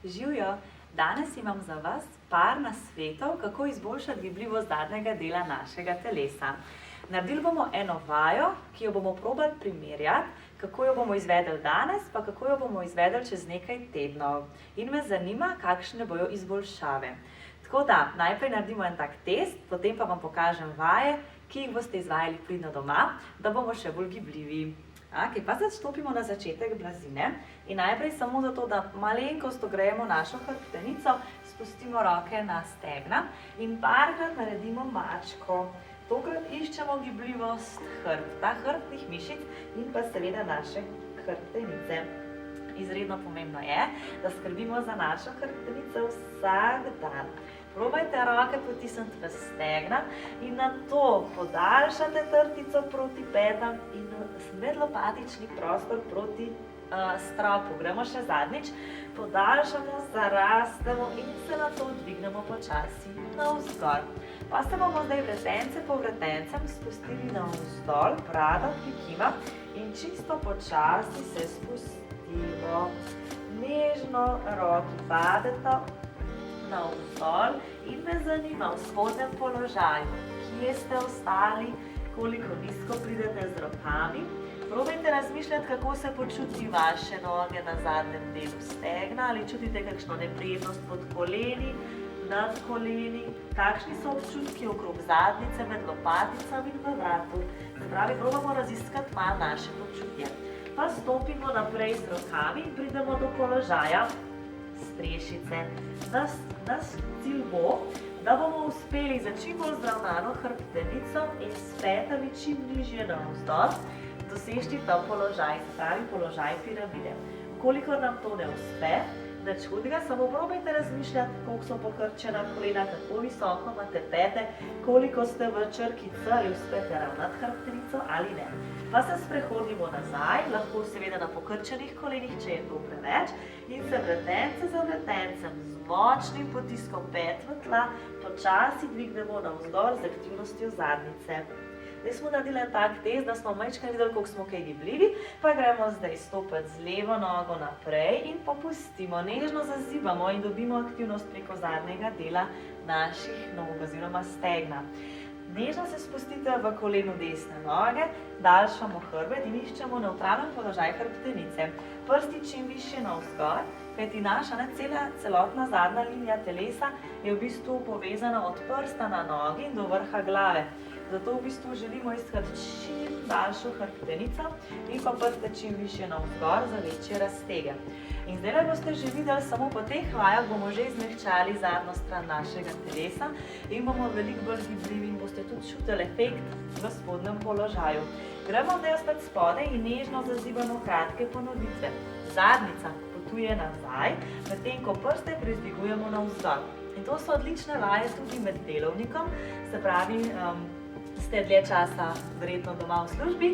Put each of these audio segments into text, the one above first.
Živijo! Danes imam za vas par nasvetov, kako izboljšati gibljivost zadnjega dela našega telesa. Naredili bomo eno vajo, ki jo bomo probali primerjati, kako jo bomo izvedli danes, pa kako jo bomo izvedli čez nekaj tednov. In me zanima, kakšne bojo izboljšave. Tako da, najprej naredimo en tak test, potem pa vam pokažem vaje, ki jih boste izvajali pridno doma, da bomo še bolj gibljivi. Okay, pa zdaj stopimo na začetek blazine in najprej samo zato, da malenkost ogrejemo našo hrbtenico, spustimo roke na stegna in parkrat naredimo mačko. Tokrat iščemo gibljivost hrbta, hrbtnih mišic in pa seveda naše hrbtenice. Izredno pomembno je, da skrbimo za našo hrbtenico vsak dan. Probajte roke potisniti v stegna in nato podaljšate trtico proti petam in medlopatični prostor proti stropu. Gremo še zadnjič, podaljšamo, zarastemo in se nato dvignemo počasi navzgor. Pa se bomo zdaj vretence po vretencem spustili navzdol, brado prikima in čisto počasi se spustimo. Nežno roki padeta navzdol in me zanima v spodnjem položaju, kje ste ostali, koliko nizko pridete z rokami. Probajte razmišljati, kako se počuti vaše noge na zadnjem delu stegna, ali čutite kakšno neprijetnost pod koleni, nad koleni, kakšni so občutki okrog zadnjice, med lopaticami in v vratu. Se pravi, probamo raziskati malo naše počutje. Pa stopimo naprej z rokami in pridemo do položaja strešice. Naš cilj bo, da bomo uspeli za čim bolj zravnano hrbtenico in s petami čim nižje navzdol doseči ta položaj, se pravi položaj piramide. Kolikor nam to ne uspe, nič hudega, samo probajte razmišljati, koliko so pokrčena kolena, kako visoko imate pete, koliko ste v črki C, ali uspete ravnati hrbtenico ali ne. Pa se sprehodimo nazaj, lahko seveda na pokrčenih kolenih, če je to preveč, in se vretence za vretencem z močnim potiskom pet v tla počasi dvignemo navzgor z aktivnostjo zadnjice. Zdaj smo naredili en tak test, da smo majčkeno videli, koliko smo kaj gibljivi, pa gremo zdaj stopiti z levo nogo naprej in popustimo, nežno zazibamo in dobimo aktivnost preko zadnjega dela naših nog oziroma stegna. Nežno se spustite v koleno desne noge, daljšamo hrbet in iščemo nevtralen položaj hrbtenice. Prsti čim višje navzgor, kajti naša celotna zadnja linija telesa je v bistvu povezana od prsta na nogi in do vrha glave. Zato v bistvu želimo iskati čim daljšo hrbtenico in pa prste čim višje navzgor za večje raztege. In zdaj boste že videli, samo po teh vajah bomo že izmehčali zadnjo stran našega telesa in bomo veliko bolj gibljivi in boste tudi čutili efekt v spodnjem položaju. Gremo zdaj spet spodaj in nežno zazibamo kratke ponovitve. Zadnjica potuje nazaj, medtem ko prste privzdigujemo navzdol. In to so odlične vaje tudi med delovnikom, se pravi, ste dlje časa verjetno doma v službi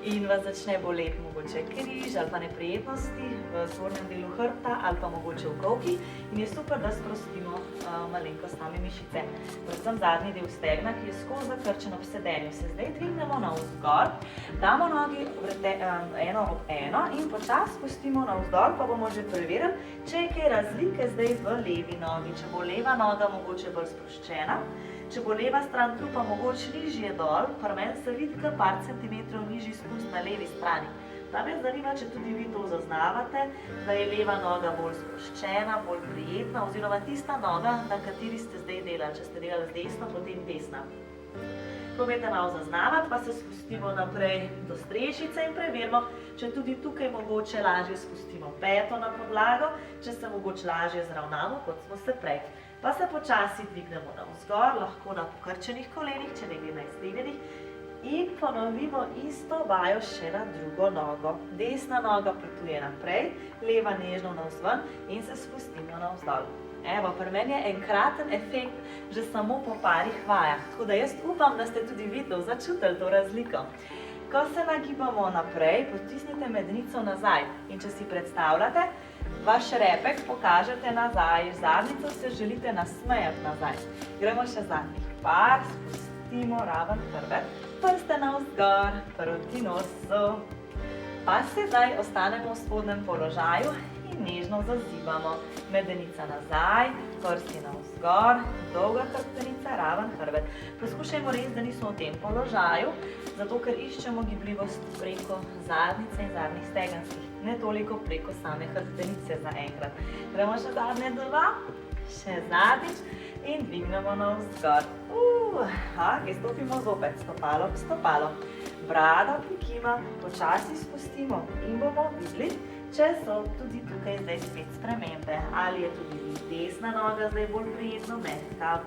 in vas začne boleti mogoče križ ali pa neprijetnosti v zgornjem delu hrbta ali pa mogoče v kolki in je super, da sprostimo malenkost same mišice. Predvsem zadnji del stegna, ki je skozi zakrčen ob sedenju, se zdaj dvignemo navzgor, damo nogi eno ob eno in počasi spustimo navzdol, pa bomo že preverili, če je kaj razlike zdaj v levi nogi, če bo leva noga mogoče bolj sproščena. Če bo leva stran trupa mogoče nižje dol, pri meni se vidi kar par centimetrov nižji spust na levi strani. Da me zanima, če tudi vi to zaznavate, da je leva noga bolj sproščena, bolj prijetna, oziroma tista noga, na kateri ste zdaj delali. Če ste delali z desno, potem desna. Probajte malo zaznavati, pa se spustimo naprej do strešice in preverimo, če tudi tukaj mogoče lažje spustimo peto na podlago, če se mogoče lažje zravnamo, kot smo se prej. Pa se počasi dvignemo navzgor, lahko na pokrčenih kolenih, če nekaj na iztegnjenih, in ponovimo isto vajo še na drugo nogo. Desna noga potuje naprej, leva nežno navzven in se spustimo navzdol. Evo, pri meni je enkraten efekt že samo po parih vajah, tako da jaz upam, da ste tudi vi to začutili, to razliko. Ko se nagibamo naprej, potisnite medenico nazaj in če si predstavljate, vaš repek pokažete nazaj, zadnjico se želite nasmejati nazaj. Gremo še zadnjih par, spustimo raven hrbet, prste navzgor, proti nosu. Pa se zdaj ostanemo v spodnjem položaju in nežno zazibamo. Medenica nazaj, prsti navzgor, dolga hrbtenica, raven hrbet. Poskušajmo res, da nismo v tem položaju, zato ker iščemo gibljivost preko zadnjice in zadnjih stegenskih, ne toliko preko same hrbtenice zaenkrat. Gremo še zadnje 2, še zadnjič in dvignemo navzgor. Stopimo zopet, stopalo v stopalo. Brada prikima, počasi spustimo in bomo videli, če so tudi tukaj zdaj spet spremembe. Ali je tudi desna noga zdaj bolj prijetno mehka.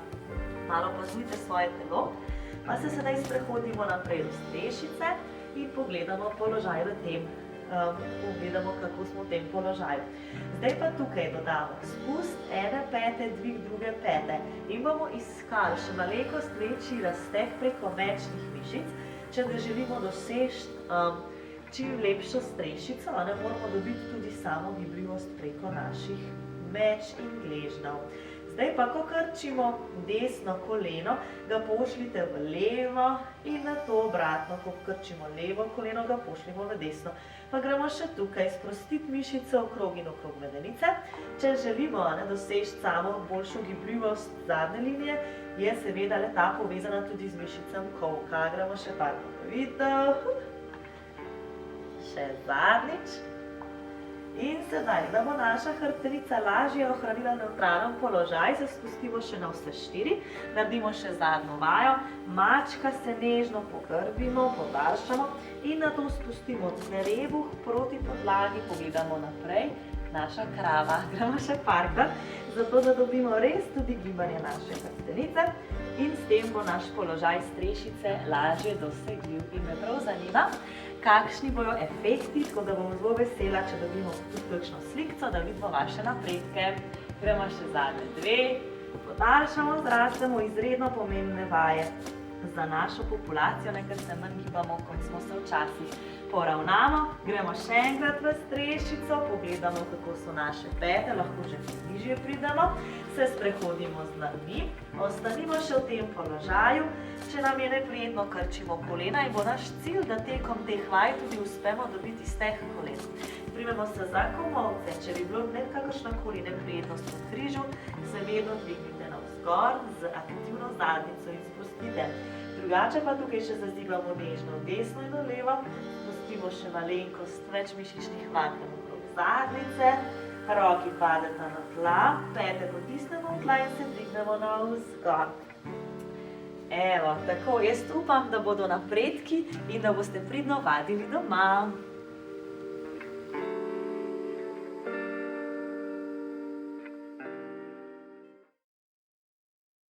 Malo opazujte svoje telo, pa se sedaj sprehodimo naprej v strešice in pogledamo položaj v tem. Pogledamo, kako smo v tem položaju. Zdaj pa tukaj dodamo spust ene pete, dvig druge pete in bomo iskali še malenkost večji razteg preko mečnih mišic. Če da želimo doseči čim lepšo strešico, moramo dobiti tudi samo gibljivost preko naših meč in gležnjev. Zdaj pa, ko krčimo desno koleno, ga pošljite v levo in nato obratno, ko krčimo levo koleno, ga pošljimo v desno. Pa gremo še tukaj sprostiti mišice okrog in okrog medenice. Če želimo doseči samo boljšo gibljivost zadnje linije, je seveda le-ta povezana tudi z mišicami kolka. Gremo še par ponovitev. Še zadnjič. In sedaj, da bo naša hrbtenica lažje ohranila nevtralen položaj, se spustimo še na vse 4, naredimo še zadnjo vajo, mačka se nežno pogrbimo, podaljšamo in nato spustimo trebuh proti podlagi, pogledamo naprej, naša krava. Gremo še parkrat, zato da dobimo res tudi gibanje naše hrbtenice in s tem bo naš položaj strešice lažje dosegljiv. In me prav zanima, kakšni bojo efekti, tako da bom zelo vesela, če dobimo tudi kakšno slikco, da vidimo vaše napredke. Gremo še zadnje 2, podaljšamo, zrastemo, izredno pomembne vaje za našo populacijo, ker se manj gibamo, kot smo se včasih. Poravnamo, gremo še enkrat v strešico, pogledamo, kako so naše pete, lahko že bližje pridemo, se sprehodimo z dlanmi, ostanimo še v tem položaju. Če nam je neprijetno, krčimo kolena in bo naš cilj, da tekom teh vaj tudi uspemo dobiti steh kolen. Primemo se za komolce, če bi bilo kakršnakoli neprijetnost v križu, se vedno dvignite navzgor z aktivno zadnjico in sprostite. Drugače pa tukaj še zazibamo nežno v desno in v levo, spustimo še malenkost več mišičnih vlaken okrog zadnjice, roki padeta na tla, pete potisnemo v tla in se dvignemo navzgor. Evo, tako, jaz upam, da bodo napredki in da boste pridno vadili doma.